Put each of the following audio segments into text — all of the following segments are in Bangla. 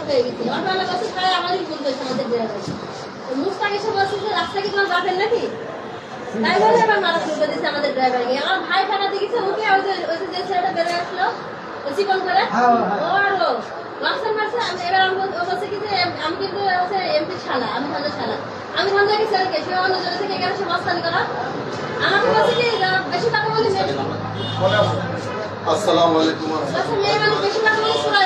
হয়ে গেছে। অটোওয়ালা বলছে প্রায় আমাদের ভুল হয়েছে আমাদের ড্রাইভার। মুস্তাক এসে বলছে যে রাস্তা কি তোমার বাপের নাকি? তাই বলে এবার মারা শুরু করে দিচ্ছে আমাদের ড্রাইভারকে। আমার ভাই থানাতে গেছে, ওকে ওই যে ছেলেটা বেরোয় আসলো চিকন করে ও আরো লাস্টার মারছে। আমি এবার আমি বলছে কি যে আমি কিন্তু হচ্ছে এমপি শালা, আমি হাজার শালা, আমি হাজার ছেলেকে সে অন্য জেলা থেকে এখানে সে মাস্তানি করা। আমাকে বলছে কি বেশি কথা বলি আসসালামু আলাইকুম। আচ্ছা মেয়ে মানে বেশি কথা বলি সুরা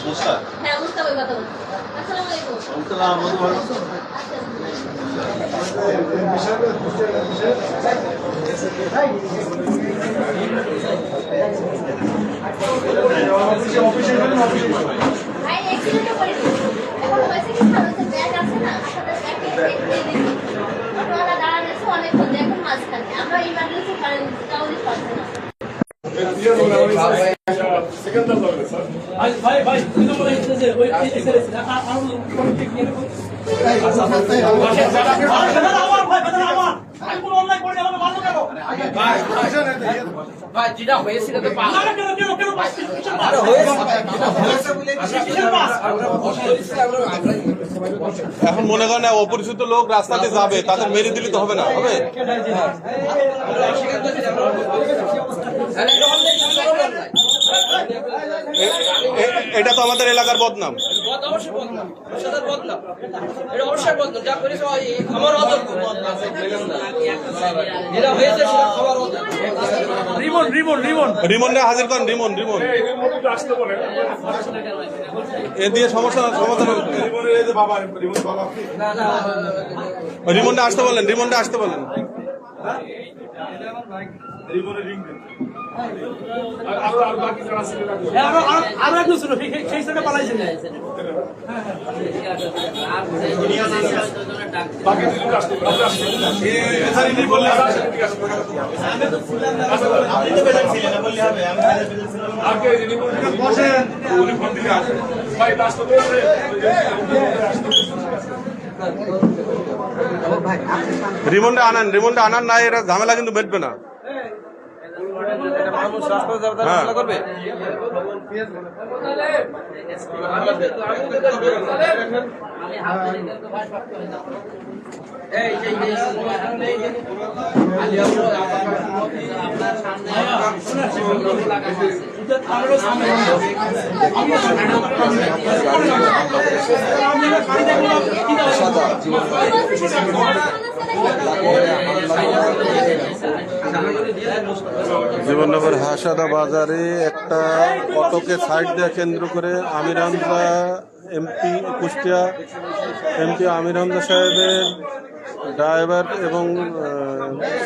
মুস্তাক। হ্যাঁ মুস্তাক ওই কথা বলছে। আসসালামু আলাইকুম। আসসালাম আলাইকুম। ভাই অ্যাক্সিডেন্ট করেছে। এখন হয়েছে কি স্যার হচ্ছে ব্যাগ আছে না সাথে ব্যাগ দিয়ে দিই। অটোওয়ালা দাঁড়ানো আছে অনেকক্ষণ এখন মাঝখানে। আমরা ইমার্জেন্সি কারেন্ট তাও দিতে পারছি না। ভাই কিন্তু বলে যে ওই এসএস আর আমি কোন অনলাইন করে গেলাম মারলো কেন? ভাই যেটা হয়েছিল তো পাস না কেন আরে হয়েছে বলে এখন মনে করেন অপরিচিত লোক রাস্তাতে যাবে, তাদের মেরে দিলে তো হবে না, হবে? এটা তো আমাদের এলাকার বদনাম। রিমন্ডে হাজির করেন, রিমন এ দিয়ে সমস্যা সমাধান হবে। রিমন্ডে আসতে বলেন, রিমন্ডে আসতে বলেন। আরো একটু ছিল সেই সাইডে পালাইছে রিমন্ডে আনান না, এরা ঝামেলা কিন্তু মিটবে না। মানুষ রাস্তায় যাবে তারা হামলা করবে। জীবননগর হাসাদা বাজারে একটা অটোকে সাইড দেওয়া কেন্দ্র করে আমির হামজা এমপি, কুষ্টিয়া এমপি আমির হামজা সাহেবের ড্রাইভার এবং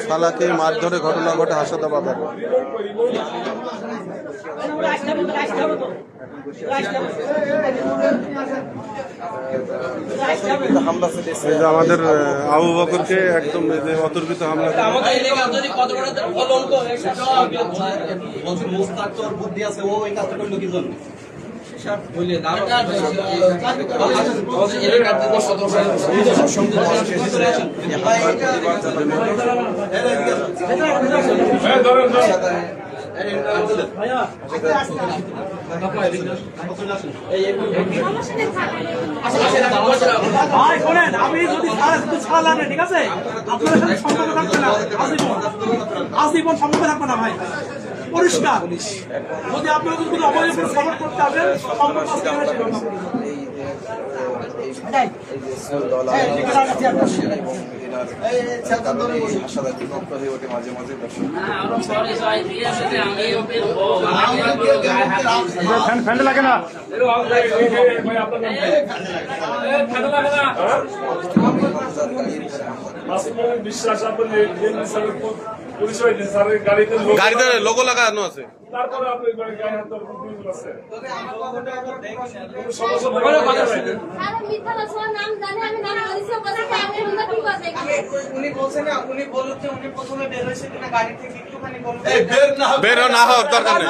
শালাকে মারধরে ঘটনা ঘটে হাসাদা বাজারে। আমাদের আবু বকরকে একদম অতর্কিত হামলা। বুদ্ধি আছে, ও এই কাজটা করলো কি জন্য? ভাই শোনেন, আমি যদি ছাড়া লাগবে ঠিক আছে, আপনার সাথে সম্পর্ক থাকবে না, আজীবন সম্পর্ক থাকবে না ভাই, পরিষ্কার। যদি আপনার কোনো অবৈধ সাপোর্ট করতে আসেন সম্পর্ক মাঝে মাঝে লাগে না গাড়িতে লোগো লাগানো আছে। বের না হওয়ার দরকার নেই।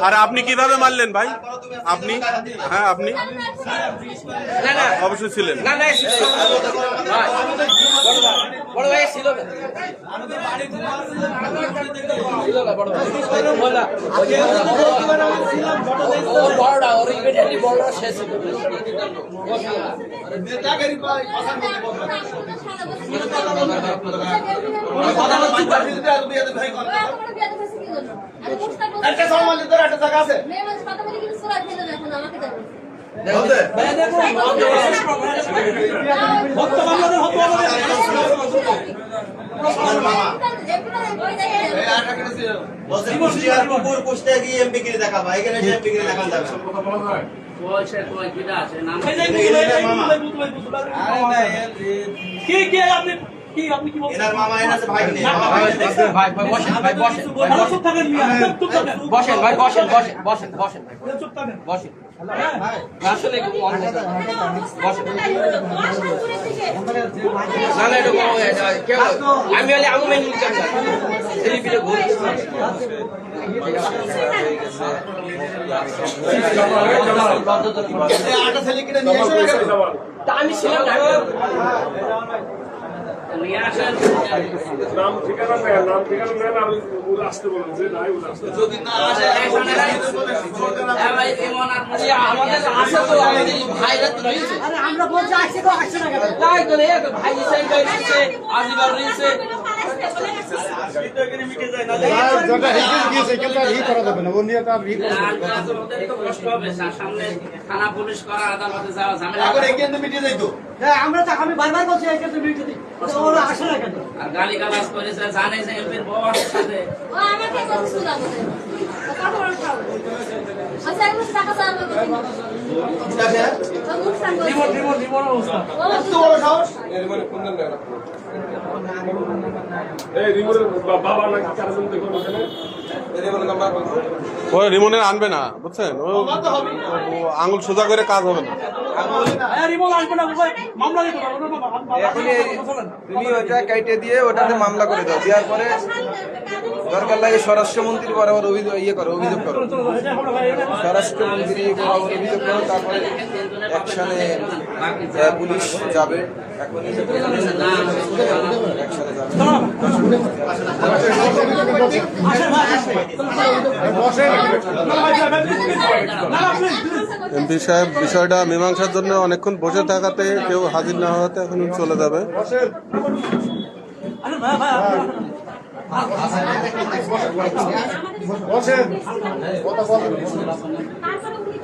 আর আপনি কিভাবে মারলেন ভাই? আপনি হ্যাঁ আপনি অবশ্যই ছিলেন। বড় ভাই ছিল না ছিল না বড় ভাই বলা ও বড়টা ওর ইমিডিয়েটলি বড়টা শেষ ছিল আসলে আমি হলে আমি আমি ছিলাম নাম ঠিকানা নেন, নাম ঠিকানা নেন আর ওরা আসতে বলেন যে নাই ওরা আসতে যদি না আসে আমাদের আসে তো আমাদের ভাইরা তো রয়েছে আমরা বলছি আসছে তো আসছে না কেন তাই তো ভাই রয়েছে আজিবার রয়েছে সামনে থানা পুলিশ করা আদালতে যাওয়া ঝামেলা এখন এখান থেকে মিটে যাইতো আমরা তো আমি বারবার বলছি এখানে তো মিউট দিই ওরা আসে না কেন আর গালি গালাজ করেছে জানে যে এমপির বউ আছে সাথে ও আমাকে বলছিল আমাদের কথা বলার খাও আচ্ছা এগুলো টাকা চাই আমরা মুখ সামনে জীবন অবস্থা এত বড় সাহস এই রিমোটের বাবা নাকি কারজন দেখুন ওখানে ওই রিমোনে আনবে না বুঝছেন ও আঙুল সোজা করে কাজ হবে না। রিমোট আসবে না মামলা দিতে পারবো না তুমি ওইটা কেটে দিয়ে ওটাতে মামলা করে দাও, দেওয়ার পরে দরকার লাগে স্বরাষ্ট্রমন্ত্রীর বরাবর অভিযোগ অভিযোগ করো, স্বরাষ্ট্রমন্ত্রী বরাবর অভিযোগ করো, তারপরে অ্যাকশনে পুলিশ যাবে, এখনই অ্যাকশনে যাবে। এমপি সাহেব বিষয়টা মীমাংসার জন্য অনেকক্ষণ বসে থাকাতে কেউ হাজির না হওয়াতে এখন চলে যাবে।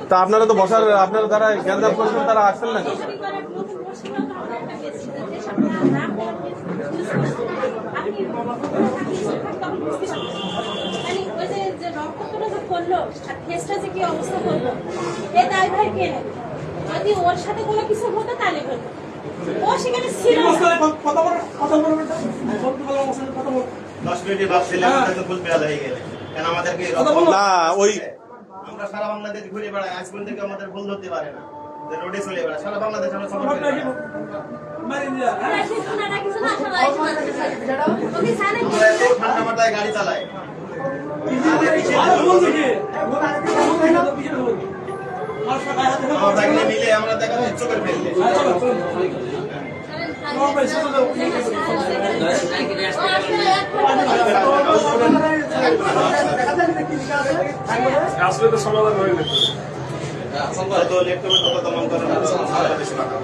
তা আপনারা তো বসার আপনারা যারা গ্যাঞ্জাম করছেন তারা আসছেন না? যদি ওর সাথে কোনো কিছু হতো তাহলে হতো ও সেখানে ছিল 10 মিনিটে ভাবছিলাম তো ফুল পেয়াল হয়ে গেলে কেন আমাদেরকে না ওই আমরা সারা বাংলাদেশ ঘুরে বেড়াই, আজ পর্যন্ত আমাদের ভুল ধরতে পারে না, যে রোডে চলে বেড়ায় সারা বাংলাদেশ আমরা সফর করে বেড়াই। আমরা এত ঠান্ডা মাথায় গাড়ি চালাই, আমরা এখানে মিলে আমরা দেখা ইচ্ছ করে ফেললে আসলে তো সমাধান হয়ে যেত। যত লেট করবে তত দমন করে বেশি টাকা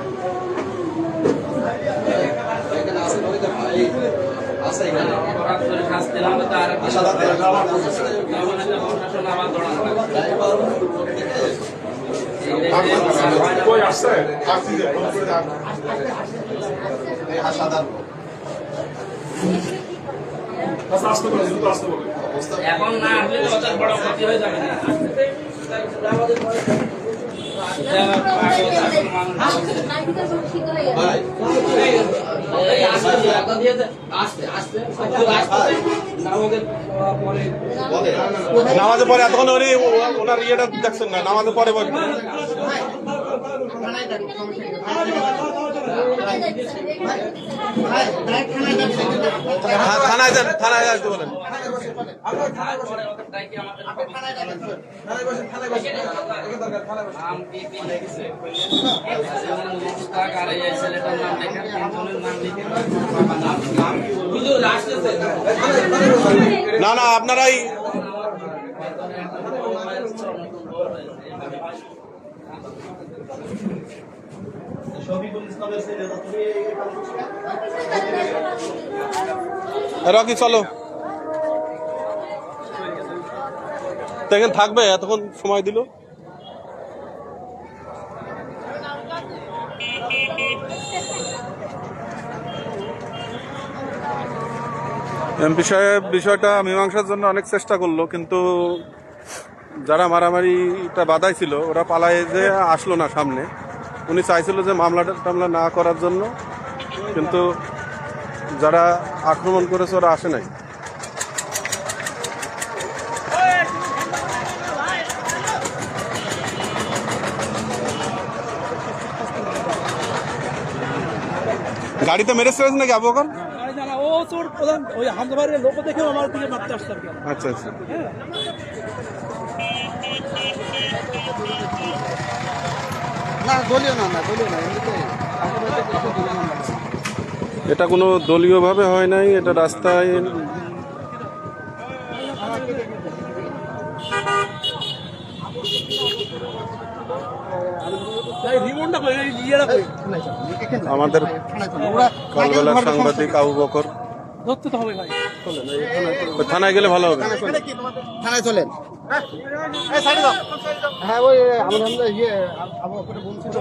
কই আসছে? আচ্ছা, আসতে বলে, দ্রুত আসতে বলে। এখন না আসলে তো ওদের বড় ক্ষতি হয়ে যাবে না নামাজের পরে এতক্ষণ উনি ওনার ইয়েটা দেখছেন না, নামাজের পরে বলবেন। থানায় যান, থানায় আসতে বলেন। আপনারা থানায় বসেন। ডাকি আমাদের থানায় বসেন, থানায় বসেন। একে দরকার, থানায় বসেন। নাম কি কি লিখেছে? মুস্তাক আর এই ছেলেটার নাম লেখা, তিনজনের নাম লিখে বাবার নাম কি বলবো? হুজুর আসতেছে। না না, আপনারাই শফিকুল ইসলামের ছেলে, তা তুমি এই কাজ করছো কেন? রকি চলো, তো এখানে থাকবে এতক্ষণ সময় দিল। এমপি সাহেব বিষয়টা মীমাংসার জন্য অনেক চেষ্টা করলো, কিন্তু যারা মারামারিটা বাধাই ছিল ওরা পালায় যে আসলো না সামনে। উনি চাইছিল যে মামলা না করার জন্য, কিন্তু যারা আক্রমণ করেছে ওরা আসে নাই। গাড়িতে মেরেছে নাকি আবু বকর? আমি জানা ও তোর প্রধান ওই হামদাবাড়ির লোক দেখেও আমার দিকে মারতে আসছে আর কি। আচ্ছা আচ্ছা। এটা কোনো দলীয়ভাবে হয় নাই, এটা রাস্তায় এই রিমোটটা কই এই ইয়েটা কই আমাদের কালবেলার সাংবাদিক আবু বকর। ধরতে তো হবে ভাই। থানায় গেলে ভালো হবে। থানায় চলেন। হ্যাঁ ওই আমরা ইয়ে আবু বকর বলছিল।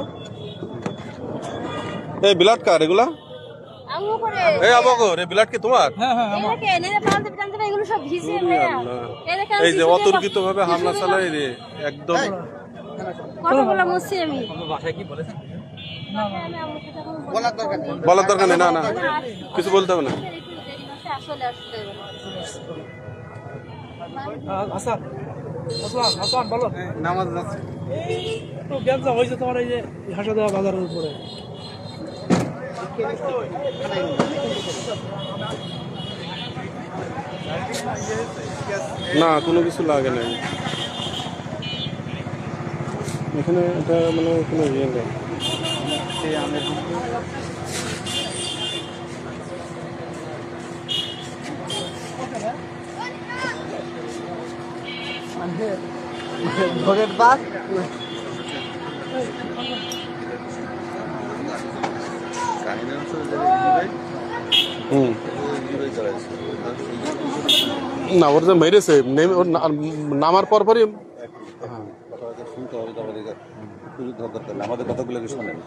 এই বিলাট কার এগুলা? আবু করে এই আবু বকর, এই বিলাট কি তোমার? হ্যাঁ হ্যাঁ এটাকে এনে পালতে টানতে এগুলো সব ভিজে ভাইয়া। এটাকে এই যে অতর্কিত ভাবে হামলা চালায় রে, একদম কথা বলা মুছি আমি। বলার দরকার নেই। বলার দরকার নেই। না না, কিছু বলতে হবে না। আসলে আসতে হাসান হাসান হাসান বলো। নামাজ যাচ্ছে। তো গ্যাঞ্জা হয়েছে তোমার এই যে হাসাদা বাজারের উপরে। না, কোনো কিছু লাগে নাই এখানে। এটা মানে কোনো ইয়ে নেই। ভোরের বাস না, ওর যে মেরেছে ওর নামার পরই শুনতে হবে, আমাদের কথাগুলো কি শোনেন?